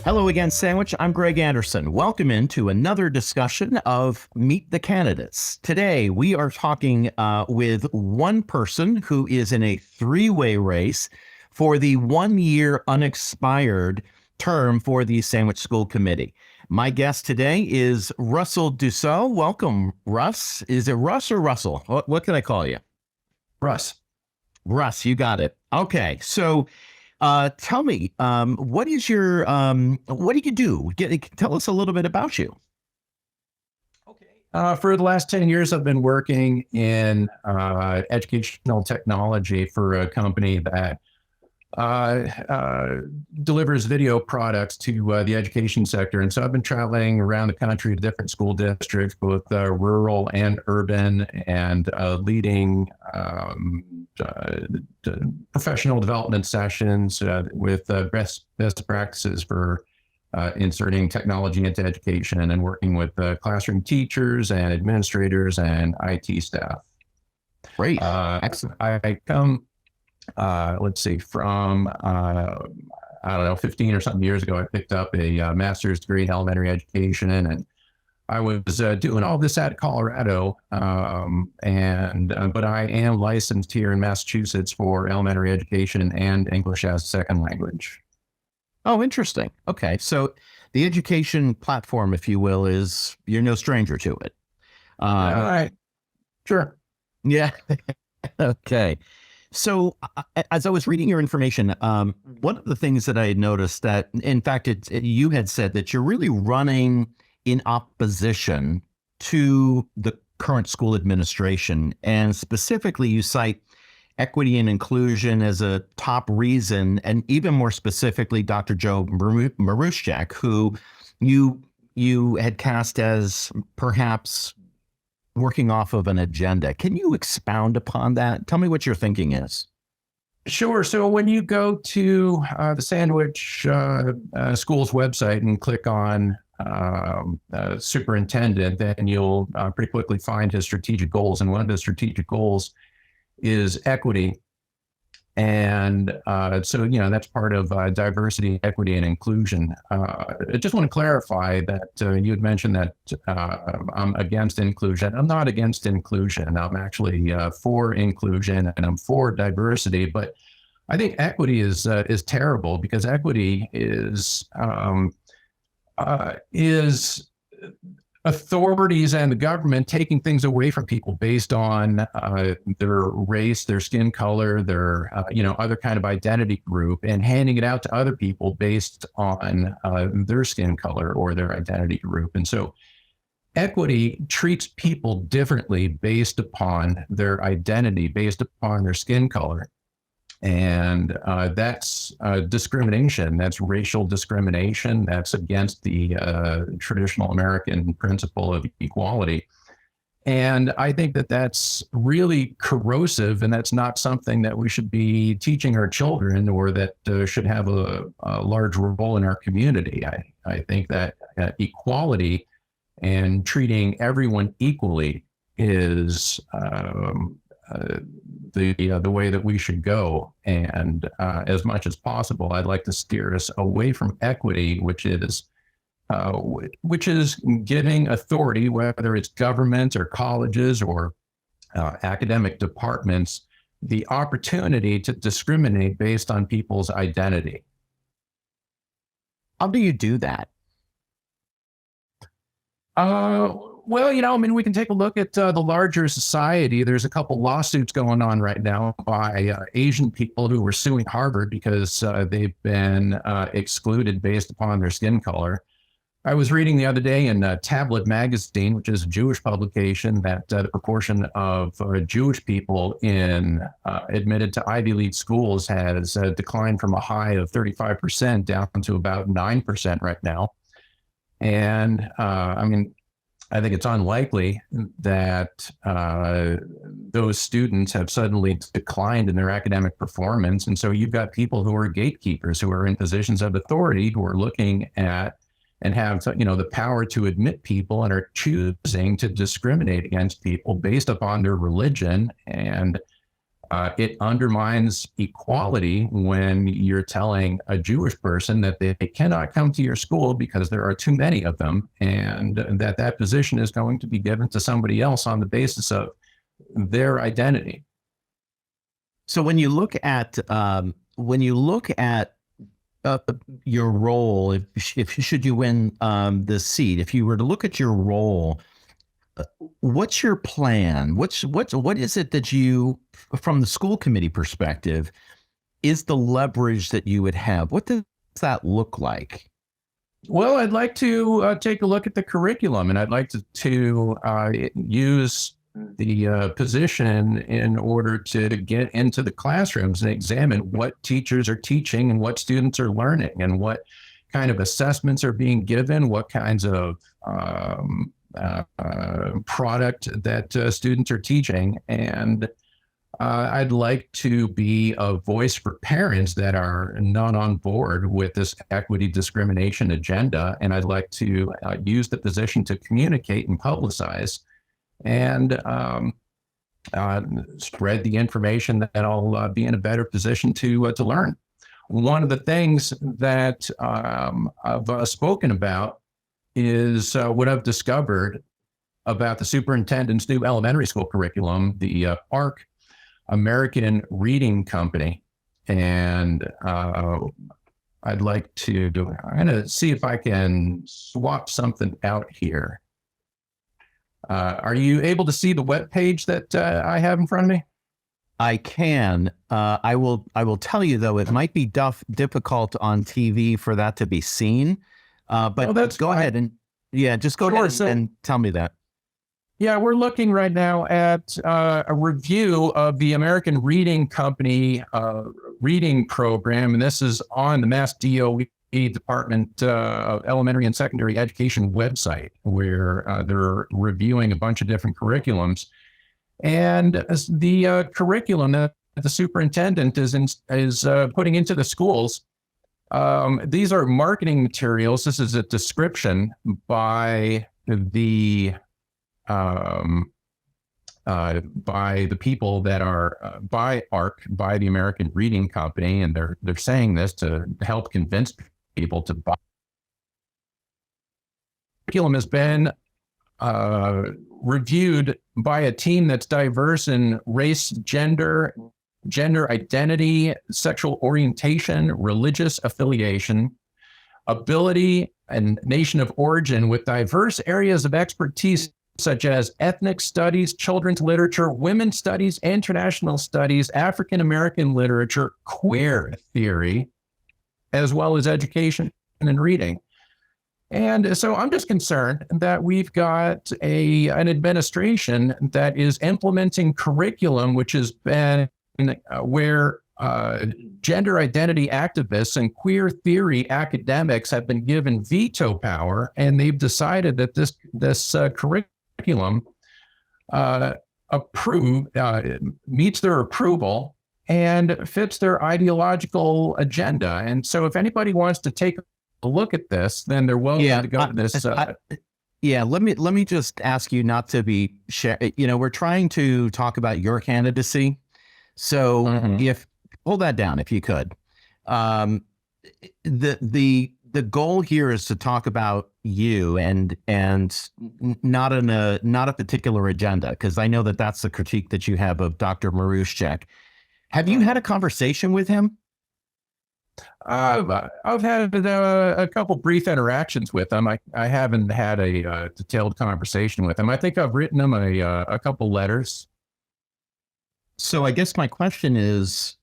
Hello again, Sandwich. I'm Greg Anderson. Welcome into another discussion of Meet the Candidates. Today, we are talking with one person who is in a three-way race for the one-year unexpired term for the Sandwich School Committee. My guest today is Ross Dusseault. Welcome, Russ. Is it Russ or Russell? What can I call you? Russ. Russ, you got it. Okay, so tell me, what do you do? Tell us a little bit about you. Okay. For the last 10 years, I've been working in educational technology for a company that delivers video products to the education sector. And so I've been traveling around the country to different school districts, both rural and urban, and leading professional development sessions with best practices for inserting technology into education and working with classroom teachers and administrators and IT staff. Great. Excellent. I come from, I don't know, 15 or something years ago, I picked up a master's degree in elementary education, and I was doing all this at Colorado, but I am licensed here in Massachusetts for elementary education and English as a second language. Oh, interesting. Okay. So the education platform, if you will, you're no stranger to it. All right. Sure. Yeah. Okay. So as I was reading your information, one of the things that I had noticed that, in fact, you had said that you're really running in opposition to the current school administration. And specifically, you cite equity and inclusion as a top reason, and even more specifically, Dr. Joe Maruszczak, who you had cast as perhaps working off of an agenda. Can you expound upon that? Tell me what your thinking is. Sure. So when you go to the Sandwich School's website and click on superintendent, then you'll pretty quickly find his strategic goals. And one of the strategic goals is equity. And so, that's part of diversity, equity, and inclusion. I just want to clarify that you had mentioned that I'm against inclusion. I'm not against inclusion. I'm actually for inclusion, and I'm for diversity. But I think equity is terrible, because equity is authorities and the government taking things away from people based on their race, their skin color, their other kind of identity group, and handing it out to other people based on their skin color or their identity group. And so equity treats people differently based upon their identity, based upon their skin color. And that's discrimination. That's racial discrimination. That's against the traditional American principle of equality. And I think that that's really corrosive, and that's not something that we should be teaching our children, or that should have a large role in our community. I think that equality and treating everyone equally is the way that we should go. And as much as possible, I'd like to steer us away from equity, which is giving authority, whether it's government or colleges or academic departments, the opportunity to discriminate based on people's identity. How do you do that? Well, we can take a look at the larger society. There's a couple lawsuits going on right now by Asian people who were suing Harvard because they've been excluded based upon their skin color. I was reading the other day in Tablet magazine, which is a Jewish publication, that the proportion of Jewish people admitted to Ivy League schools has declined from a high of 35% down to about 9% right now. And I think it's unlikely that those students have suddenly declined in their academic performance. And so you've got people who are gatekeepers, who are in positions of authority, who are looking at and have the power to admit people, and are choosing to discriminate against people based upon their religion. And It undermines equality when you're telling a Jewish person that they cannot come to your school because there are too many of them, and that position is going to be given to somebody else on the basis of their identity. So when you look at uh, your role, if should you win the seat, if you were to look at your role, uh, what's your plan? What is it that you, from the school committee perspective, is the leverage that you would have? What does that look like? Well, I'd like to take a look at the curriculum, and I'd like to use the position in order to get into the classrooms and examine what teachers are teaching and what students are learning and what kind of assessments are being given, what kinds of product that students are teaching. And I'd like to be a voice for parents that are not on board with this equity discrimination agenda. And I'd like to use the position to communicate and publicize and spread the information that I'll be in a better position to learn. One of the things that I've spoken about is what I've discovered about the superintendent's new elementary school curriculum, the ARC, American Reading Company. And I'm going to see if I can swap something out here. Are you able to see the web page that I have in front of me? I can. I will tell you though, it might be difficult on TV for that to be seen. But That's go fine. ahead and just go Sure. ahead So, and tell me that. yeah, we're looking right now at a review of the American Reading Company reading program, and this is on the Mass DOE Department of Elementary and Secondary Education website, where they're reviewing a bunch of different curriculums. And the curriculum that the superintendent is putting into the schools, these are marketing materials. This is a description by the people that are by ARC, by the American Reading Company, and they're saying this to help convince people to buy. Curriculum has been reviewed by a team that's diverse in race, gender identity, sexual orientation, religious affiliation, ability, and nation of origin, with diverse areas of expertise such as ethnic studies, children's literature, women's studies, international studies, African American literature, queer theory, as well as education and reading. And so I'm just concerned that we've got an administration that is implementing curriculum which has been where gender identity activists and queer theory academics have been given veto power, and they've decided that this curriculum meets their approval and fits their ideological agenda. And so if anybody wants to take a look at this, then they're welcome to go to this. Yeah, let me just ask you not to be we're trying to talk about your candidacy. So if hold that down if you could. The goal here is to talk about you and not a particular agenda, because I know that that's the critique that you have of Dr. Marushchek. Have you had a conversation with him? I've had a couple brief interactions with him. I haven't had a detailed conversation with him. I think I've written him a couple letters. So I guess my question is,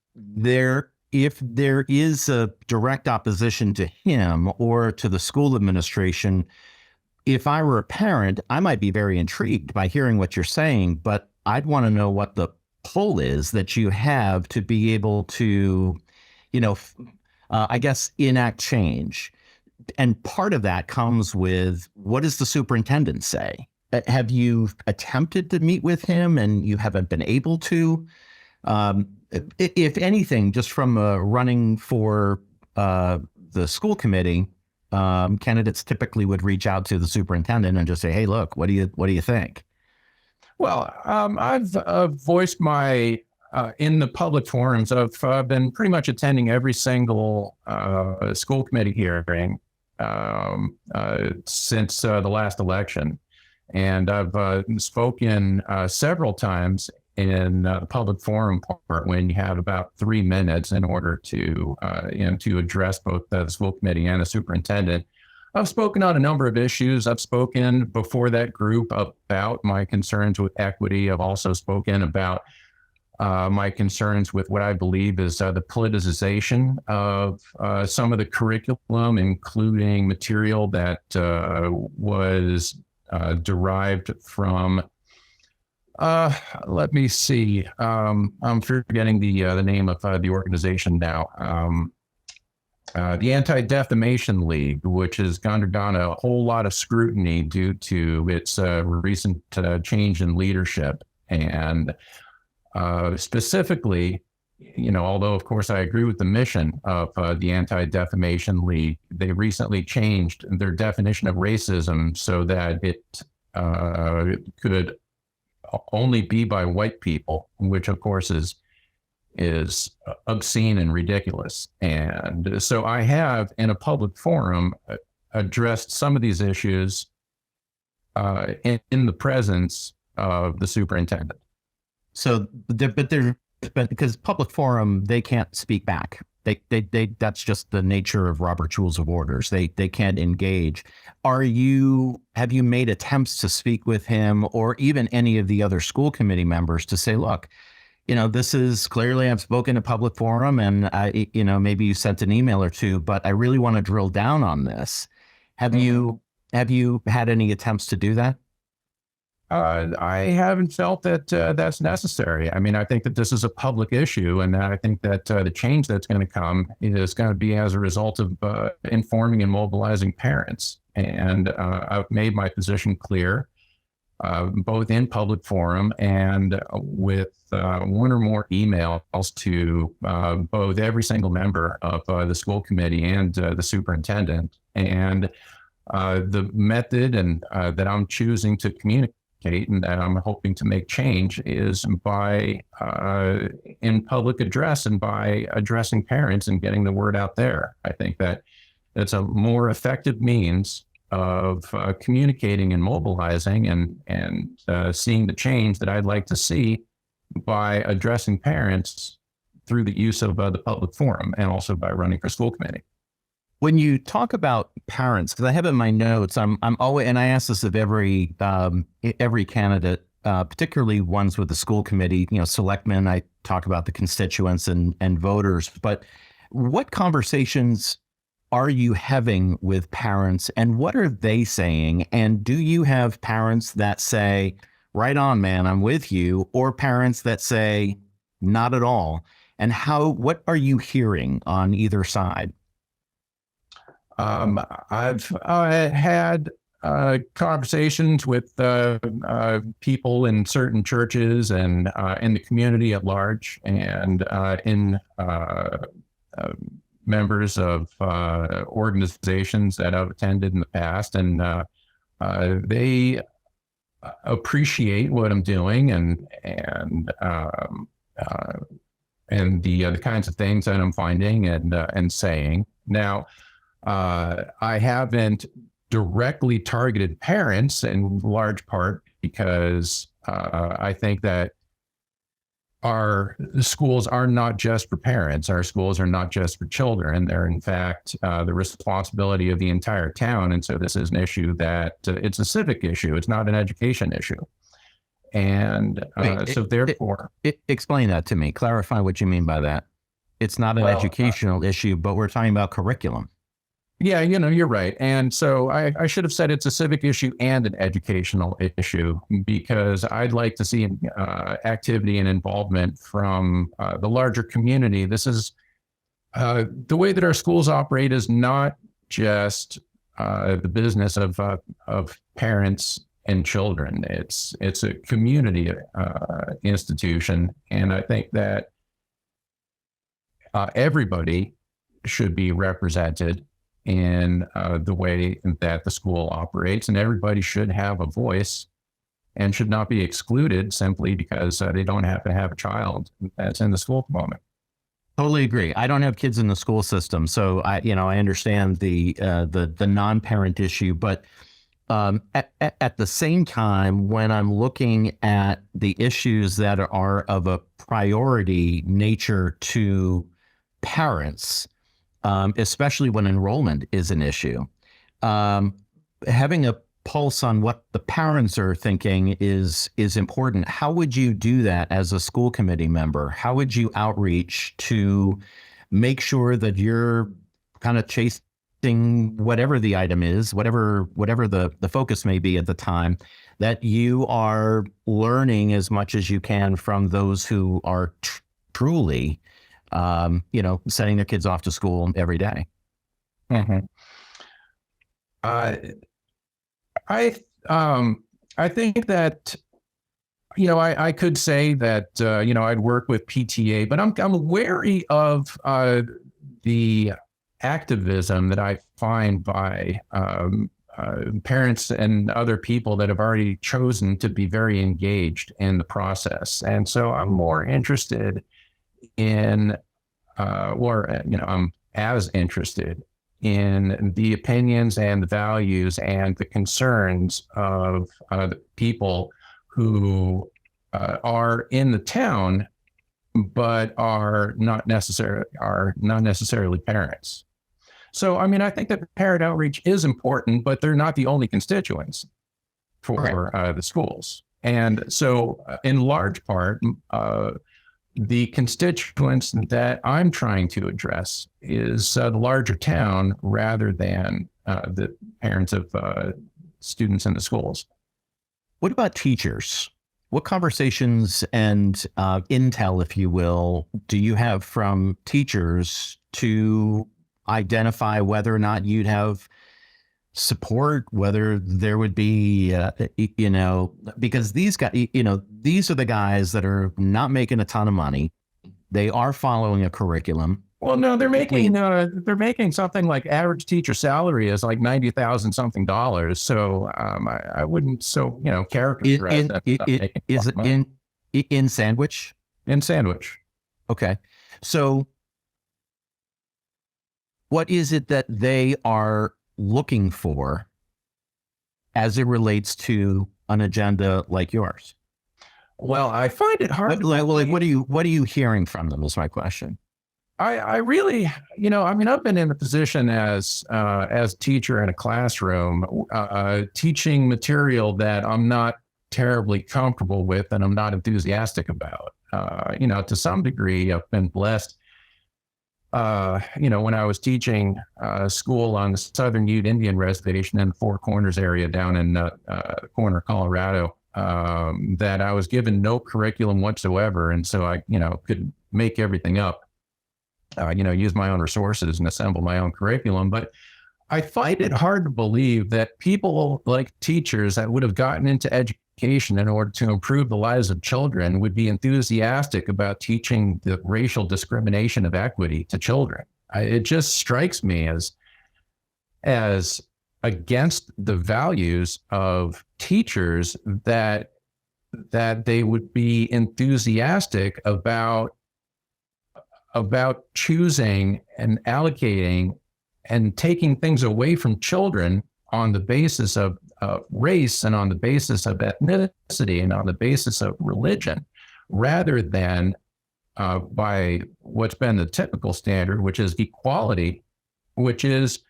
if there is a direct opposition to him or to the school administration, if I were a parent, I might be very intrigued by hearing what you're saying, but I'd want to know what the pull is that you have to be able to, I guess, enact change. And part of that comes with, what does the superintendent say? Have you attempted to meet with him and you haven't been able to? If anything, just from running for the school committee, candidates typically would reach out to the superintendent and just say, "Hey, look, what do you think?" Well, I've voiced my in the public forums, I've been pretty much attending every single school committee hearing since the last election. And I've spoken several times in the public forum part when you have about 3 minutes in order to, to address both the school committee and the superintendent. I've spoken on a number of issues. I've spoken before that group about my concerns with equity. I've also spoken about my concerns with what I believe is the politicization of some of the curriculum, including material that was derived from, let me see, I'm forgetting the name of the organization now. The Anti-Defamation League, which has undergone a whole lot of scrutiny due to its recent change in leadership. And specifically, although of course I agree with the mission of the Anti-Defamation League, they recently changed their definition of racism so that it could only be by white people, which of course is obscene and ridiculous. And so I have, in a public forum, addressed some of these issues in the presence of the superintendent. So, but because public forum, they can't speak back. They that's just the nature of Robert's Rules of Orders. They can't engage. Have you made attempts to speak with him or even any of the other school committee members to say, look, this is clearly, I've spoken to public forum and maybe you sent an email or two, but I really want to drill down on this. Have you had any attempts to do that? I haven't felt that that's necessary. I mean, I think that this is a public issue, and I think that the change that's going to come is going to be as a result of informing and mobilizing parents. And I've made my position clear, both in public forum and with one or more emails to both every single member of the school committee and the superintendent. And the method and that I'm choosing to communicate and that I'm hoping to make change is by in public address and by addressing parents and getting the word out there. I think that it's a more effective means of communicating and mobilizing and seeing the change that I'd like to see by addressing parents through the use of the public forum and also by running for school committee. When you talk about parents, because I have in my notes, I'm always, and I ask this of every candidate, particularly ones with the school committee, selectmen, I talk about the constituents and voters, but what conversations are you having with parents and what are they saying? And do you have parents that say, right on, man, I'm with you, or parents that say, not at all? And what are you hearing on either side? I've had conversations with people in certain churches and in the community at large, and in members of organizations that I've attended in the past, and they appreciate what I'm doing and the kinds of things that I'm finding and saying. Now, I haven't directly targeted parents in large part because I think that our schools are not just for parents. Our schools are not just for children. They're, in fact, the responsibility of the entire town. And so this is an issue that it's a civic issue. It's not an education issue. And therefore... Explain that to me. Clarify what you mean by that. It's not an educational issue, but we're talking about curriculum. Yeah, you're right. And so I should have said it's a civic issue and an educational issue, because I'd like to see activity and involvement from the larger community. This is the way that our schools operate is not just the business of parents and children. It's a community institution. And I think that everybody should be represented in the way that the school operates, and everybody should have a voice and should not be excluded simply because they don't happen to have a child that's in the school at the moment. Totally agree. I don't have kids in the school system, so I understand the non-parent issue, but at the same time, when I'm looking at the issues that are of a priority nature to parents, especially when enrollment is an issue, having a pulse on what the parents are thinking is important. How would you do that as a school committee member? How would you outreach to make sure that you're kind of chasing whatever the item is, whatever the focus may be at the time, that you are learning as much as you can from those who are truly, sending their kids off to school every day? Mm-hmm. I I think that I could say that I'd work with PTA, but I'm wary of the activism that I find by parents and other people that have already chosen to be very engaged in the process, and so I'm more interested in, I'm as interested in the opinions and the values and the concerns of the people who are in the town, but are not necessarily parents. So, I mean, I think that parent outreach is important, but they're not the only constituents for the schools. And so, in large part, the constituents that I'm trying to address is the larger town rather than the parents of students in the schools. What about teachers? What conversations and intel, if you will, do you have from teachers to identify whether or not you'd have support, whether there would be, because these guys, these are the guys that are not making a ton of money. They are following a curriculum. Well, no, they're making something like average teacher salary is like $90,000 something dollars. So I wouldn't characterize that. Is it in Sandwich? In Sandwich. Okay. So what is it that they are looking for as it relates to an agenda like yours? Well, I find it hard. What are you hearing from them is my question. I really, I've been in a position as teacher in a classroom, teaching material that I'm not terribly comfortable with and I'm not enthusiastic about. To some degree, I've been blessed. When I was teaching school on the Southern Ute Indian Reservation in the Four Corners area down in Corner, Colorado, that I was given no curriculum whatsoever, and so I, could make everything up. Use my own resources and assemble my own curriculum. But I find it hard to believe that people like teachers that would have gotten into education in order to improve the lives of children would be enthusiastic about teaching the racial discrimination of equity to children. It just strikes me as against the values of teachers that they would be enthusiastic about choosing and allocating and taking things away from children on the basis of race and on the basis of ethnicity and on the basis of religion, rather than by what's been the typical standard, which is equality, which is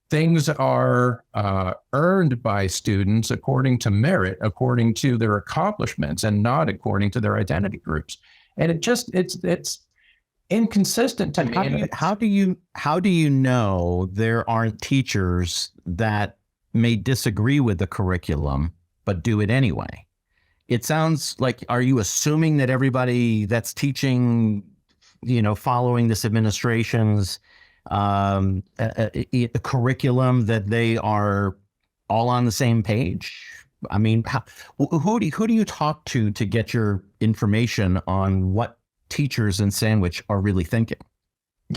things are earned by students according to merit, according to their accomplishments, and not according to their identity groups. And it's inconsistent to me. How do you know there aren't teachers that may disagree with the curriculum but do it anyway? It sounds like, are you assuming that everybody that's teaching, following this administration's curriculum, that they are all on the same page? I mean, who do you talk to get your information on what teachers in Sandwich are really thinking?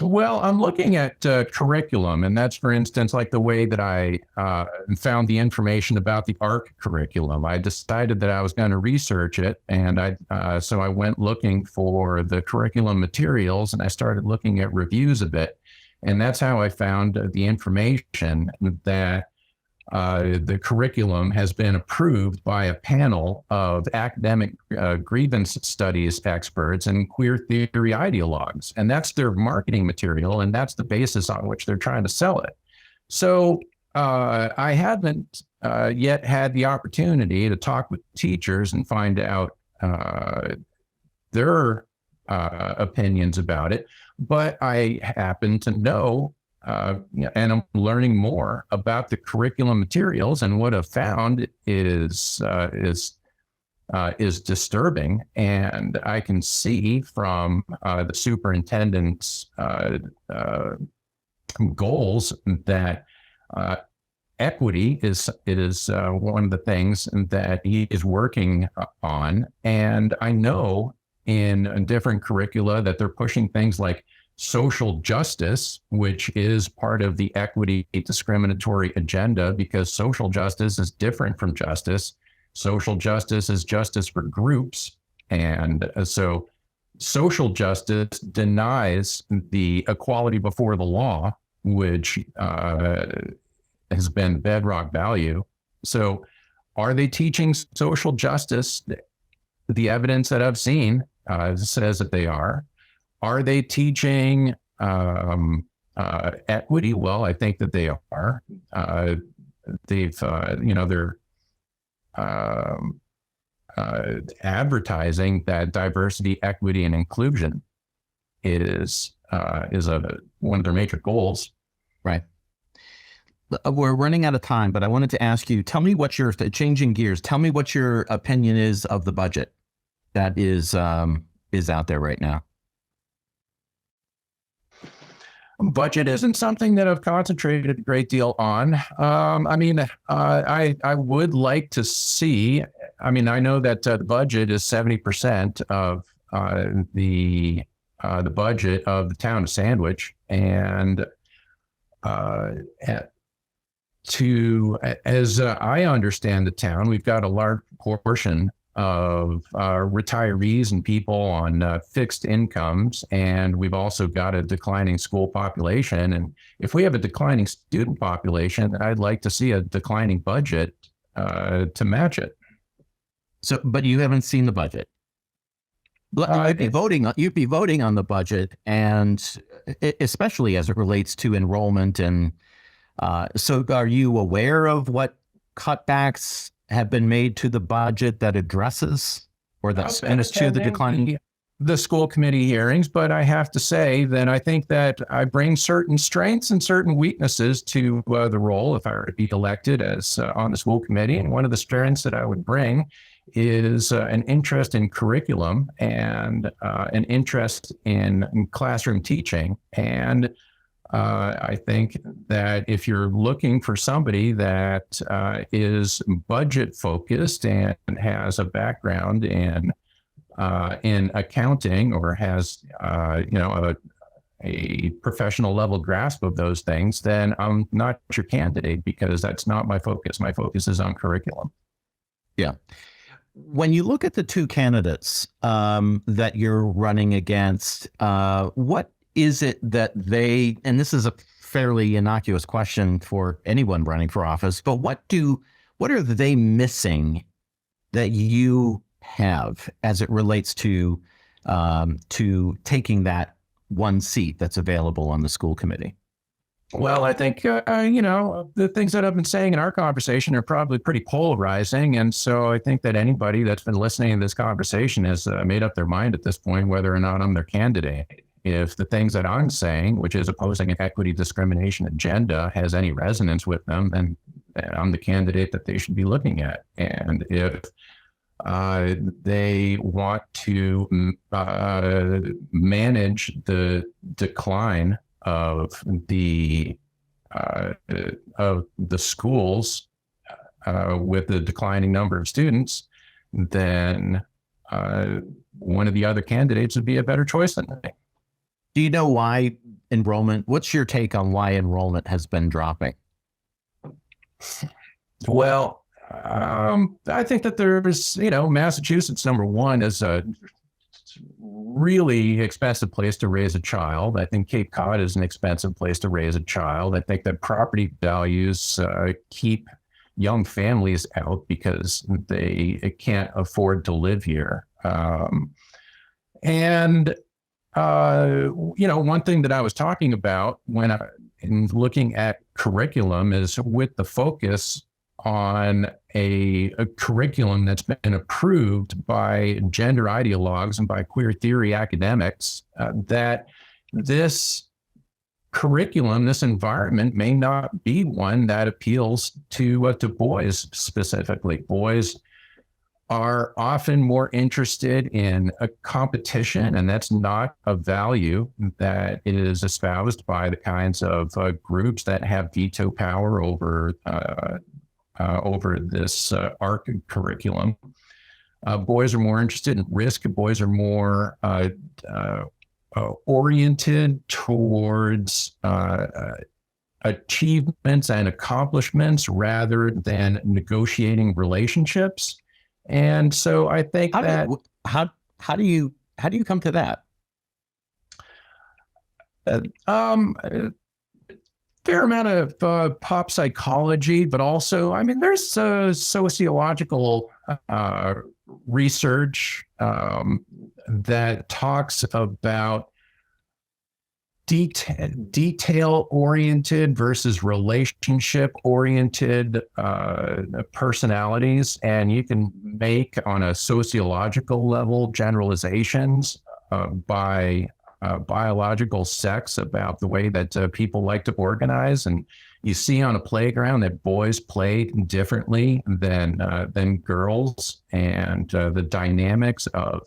Well, I'm looking at curriculum, and that's, for instance, like the way that I found the information about the ARC curriculum. I decided that I was going to research it, and so I went looking for the curriculum materials, and I started looking at reviews of it, and that's how I found the information that the curriculum has been approved by a panel of academic grievance studies experts and queer theory ideologues. And that's their marketing material, and that's the basis on which they're trying to sell it. So I haven't yet had the opportunity to talk with teachers and find out their opinions about it, but I happen to know and I'm learning more about the curriculum materials, and what I've found is disturbing. And I can see from the superintendent's goals that equity is one of the things that he is working on. And I know in different curricula that they're pushing things like social justice, which is part of the equity discriminatory agenda, because social justice is different from justice. Social justice is justice for groups. And so social justice denies the equality before the law, which has been bedrock value. So are they teaching social justice? The evidence that I've seen says that they are. Are they teaching equity? Well, I think that they are. They've, they're advertising that diversity, equity, and inclusion is one of their major goals. Right. We're running out of time, but I wanted to ask you, tell me what your, changing gears, tell me what your opinion is of the budget that is out there right now. Budget isn't something that I've concentrated a great deal on. I would like to see. I mean, I know that the budget is 70% of the budget of the town of Sandwich, and as I understand the town, we've got a large portion of retirees and people on fixed incomes, and we've also got a declining school population. And if we have a declining student population, I'd like to see a declining budget to match it. So, but you haven't seen the budget. You'd be voting on the budget, and especially as it relates to enrollment. And so, are you aware of what cutbacks have been made to the budget that addresses or that speaks to the declining? The school committee hearings, but I have to say that I think that I bring certain strengths and certain weaknesses to the role if I were to be elected as on the school committee. And one of the strengths that I would bring is an interest in curriculum and an interest in classroom teaching. And I think that if you're looking for somebody that is budget focused and has a background in accounting, or has a professional level grasp of those things, then I'm not your candidate, because that's not my focus. My focus is on curriculum. Yeah. When you look at the two candidates that you're running against, what is it that they, and this is a fairly innocuous question for anyone running for office, but what are they missing that you have as it relates to taking that one seat that's available on the school committee? Well, I think, the things that I've been saying in our conversation are probably pretty polarizing. And so I think that anybody that's been listening to this conversation has made up their mind at this point whether or not I'm their candidate. If the things that I'm saying, which is opposing an equity discrimination agenda, has any resonance with them, then I'm the candidate that they should be looking at. And if they want to manage the decline of the schools with the declining number of students, then one of the other candidates would be a better choice than me. Do you know why enrollment? What's your take on why enrollment has been dropping? Well, I think that there's, Massachusetts, number one, is a really expensive place to raise a child. I think Cape Cod is an expensive place to raise a child. I think that property values keep young families out because they can't afford to live here. And one thing that I was talking about in looking at curriculum is with the focus on a curriculum that's been approved by gender ideologues and by queer theory academics, that this curriculum, this environment may not be one that appeals to boys specifically. Boys are often more interested in a competition, and that's not a value that is espoused by the kinds of groups that have veto power over this ARC curriculum. Boys are more interested in risk. Boys are more oriented towards achievements and accomplishments rather than negotiating relationships. And so I think how do you come to that? Fair amount of pop psychology, but also, I mean, there's sociological research that talks about detail-oriented versus relationship-oriented personalities. And you can make, on a sociological level, generalizations by biological sex about the way that people like to organize. And you see on a playground that boys play differently than girls, and the dynamics of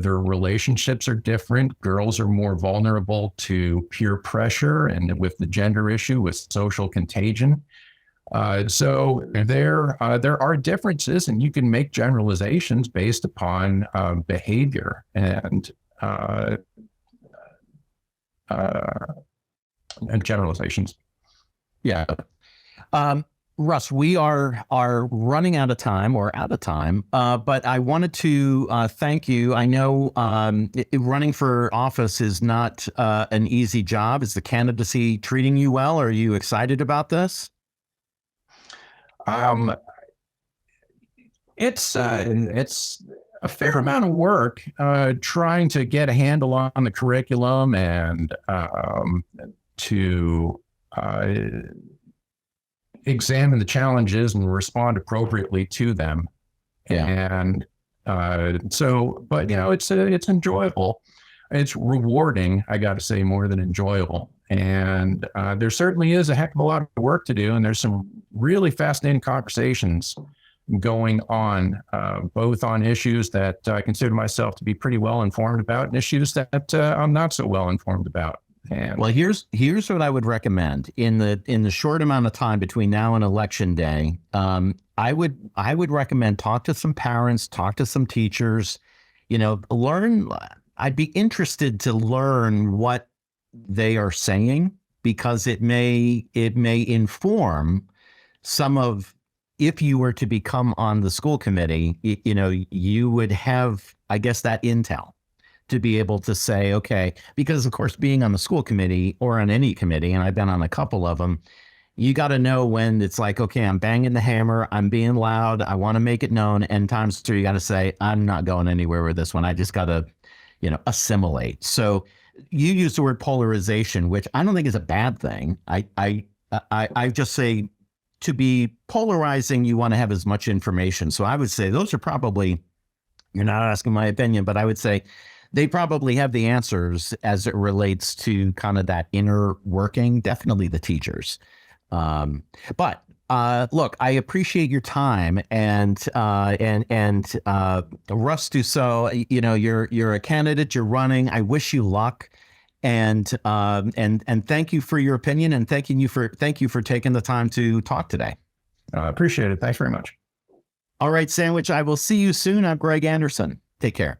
their relationships are different. Girls are more vulnerable to peer pressure, and with the gender issue, with social contagion. So there are differences, and you can make generalizations based upon behavior and generalizations. Yeah. Russ, we are running out of time, but I wanted to thank you. I know running for office is not an easy job. Is the candidacy treating you well? Are you excited about this? It's a fair amount of work trying to get a handle on the curriculum and to examine the challenges and respond appropriately to them. Yeah. And but it's enjoyable. It's rewarding, I got to say, more than enjoyable. And there certainly is a heck of a lot of work to do. And there's some really fascinating conversations going on, both on issues that I consider myself to be pretty well informed about, and issues that I'm not so well informed about. And well, here's what I would recommend in the short amount of time between now and election day. I would recommend talk to some parents, talk to some teachers, learn. I'd be interested to learn what they are saying, because it may inform some of, if you were to become on the school committee, you would have, I guess, that intel to be able to say, okay, because of course, being on the school committee or on any committee, and I've been on a couple of them, you got to know when it's like, okay, I'm banging the hammer, I'm being loud, I want to make it known. And times two, you got to say, I'm not going anywhere with this one. I just got to, assimilate. So you use the word polarization, which I don't think is a bad thing. I just say, to be polarizing, you want to have as much information. So I would say those are probably, you're not asking my opinion, but I would say they probably have the answers as it relates to kind of that inner working, definitely the teachers. But look, I appreciate your time, and Russ Dusseault, you're a candidate, you're running. I wish you luck. And thank you for your opinion, and thank you for taking the time to talk today. Appreciate it. Thanks very much. All right, Sandwich. I will see you soon. I'm Greg Anderson. Take care.